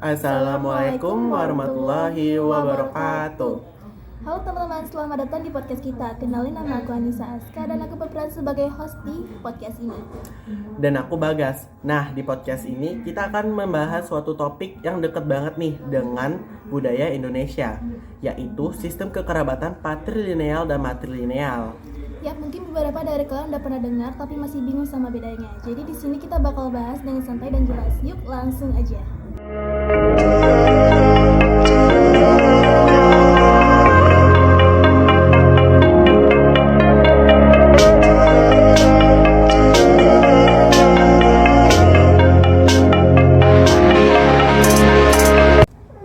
Assalamualaikum warahmatullahi wabarakatuh. Halo teman-teman, selamat datang di podcast kita. Kenalin, nama aku Anissa Aska dan aku berperan sebagai host di podcast ini. Dan aku Bagas. Nah, di podcast ini kita akan membahas suatu topik yang deket banget nih dengan budaya Indonesia, yaitu sistem kekerabatan patrilineal dan matrilineal. Ya, mungkin beberapa dari kalian udah pernah dengar tapi masih bingung sama bedanya. Jadi di sini kita bakal bahas dengan santai dan jelas. Yuk, langsung aja.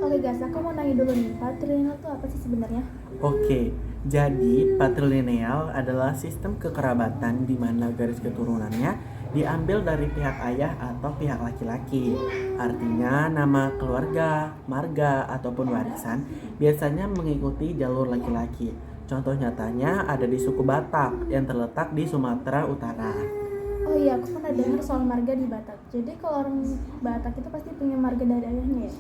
Oke guys, aku mau nanya dulu nih, patrilineal itu apa sih sebenarnya? Oke, jadi patrilineal adalah sistem kekerabatan di mana garis keturunannya diambil dari pihak ayah atau pihak laki-laki. Artinya nama keluarga, marga, ataupun warisan biasanya mengikuti jalur laki-laki. Contoh nyatanya ada di suku Batak yang terletak di Sumatera Utara. Oh iya, aku pernah dengar soal marga di Batak. Jadi kalau orang Batak itu pasti punya marga dari ayahnya ya?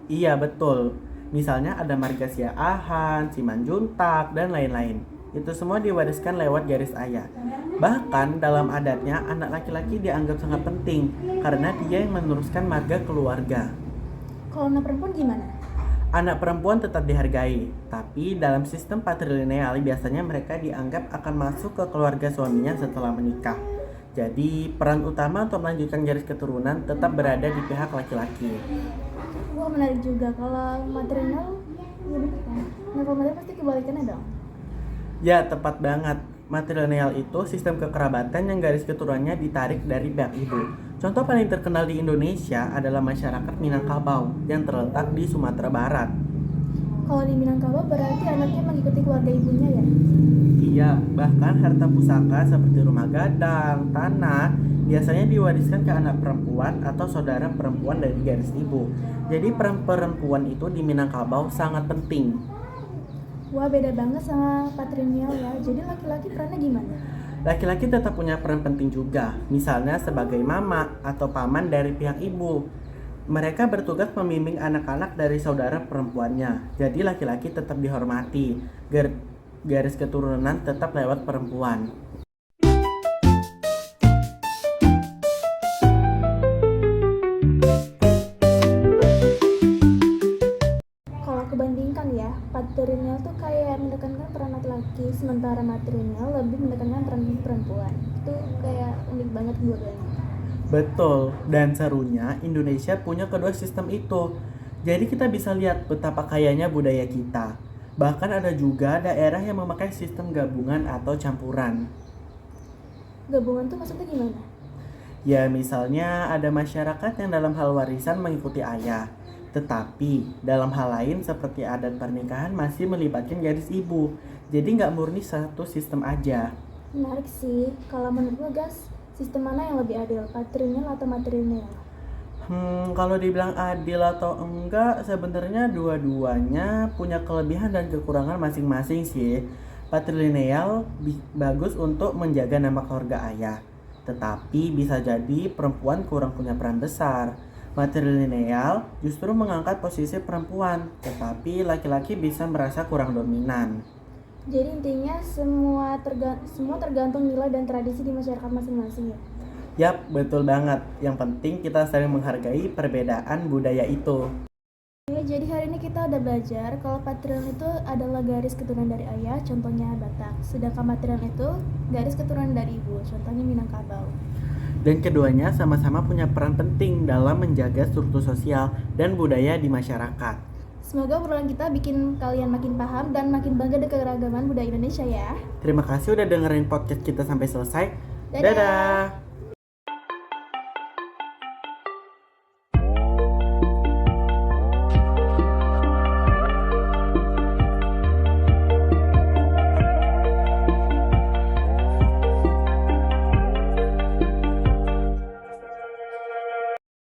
Iya betul, misalnya ada marga Siahaan, Simanjuntak, dan lain-lain. Itu semua diwariskan lewat garis ayah. Bahkan dalam adatnya anak laki-laki dianggap sangat penting karena dia yang meneruskan marga keluarga. Kalau anak perempuan gimana? Anak perempuan tetap dihargai, tapi dalam sistem patrilineal biasanya mereka dianggap akan masuk ke keluarga suaminya setelah menikah. Jadi peran utama untuk melanjutkan garis keturunan tetap berada di pihak laki-laki. Wah, menarik juga. Kalau matrilineal, ya betul kan? Nah, kalau matrilineal pasti kebalikannya dong. Ya, tepat banget. Matrilineal itu sistem kekerabatan yang garis keturunannya ditarik dari pihak ibu. Contoh paling terkenal di Indonesia adalah masyarakat Minangkabau yang terletak di Sumatera Barat. Kalau di Minangkabau berarti anaknya mengikuti keluarga ibunya ya? Iya, bahkan harta pusaka seperti rumah gadang, tanah biasanya diwariskan ke anak perempuan atau saudara perempuan dari garis ibu. Jadi peran perempuan itu di Minangkabau sangat penting. Wah, beda banget sama patrilineal ya. Jadi laki-laki perannya gimana? Laki-laki tetap punya peran penting juga, misalnya sebagai mama atau paman dari pihak ibu. Mereka bertugas membimbing anak-anak dari saudara perempuannya. Jadi laki-laki tetap dihormati. Garis keturunan tetap lewat perempuan. Kalau aku bandingkan ya, patrilineal tuh kayak menekankan peran laki-laki, sementara matrilineal lebih menekankan peran perempuan. Itu kayak unik banget dua-duanya. Betul, dan serunya Indonesia punya kedua sistem itu. Jadi kita bisa lihat betapa kayanya budaya kita. Bahkan ada juga daerah yang memakai sistem gabungan atau campuran. Gabungan tuh maksudnya gimana? Ya misalnya ada masyarakat yang dalam hal warisan mengikuti ayah. Tetapi dalam hal lain seperti adat pernikahan masih melibatkan garis ibu. Jadi nggak murni satu sistem aja. Menarik sih. Kalau menurut lo guys, sistem mana yang lebih adil, patrilineal atau matrilineal? Kalau dibilang adil atau enggak, sebenarnya dua-duanya punya kelebihan dan kekurangan masing-masing sih. Patrilineal bagus untuk menjaga nama keluarga ayah, tetapi bisa jadi perempuan kurang punya peran besar. Matrilineal justru mengangkat posisi perempuan, tetapi laki-laki bisa merasa kurang dominan. Jadi intinya semua tergantung nilai dan tradisi di masyarakat masing-masing ya. Yap, betul banget. Yang penting kita saling menghargai perbedaan budaya itu. Oke, jadi hari ini kita udah belajar kalau patrilineal itu adalah garis keturunan dari ayah, contohnya Batak. Sedangkan matrilineal itu garis keturunan dari ibu, contohnya Minangkabau. Dan keduanya sama-sama punya peran penting dalam menjaga struktur sosial dan budaya di masyarakat. Semoga obrolan kita bikin kalian makin paham dan makin bangga dengan keragaman budaya Indonesia ya. Terima kasih udah dengerin podcast kita sampai selesai. Dadah. Dadah.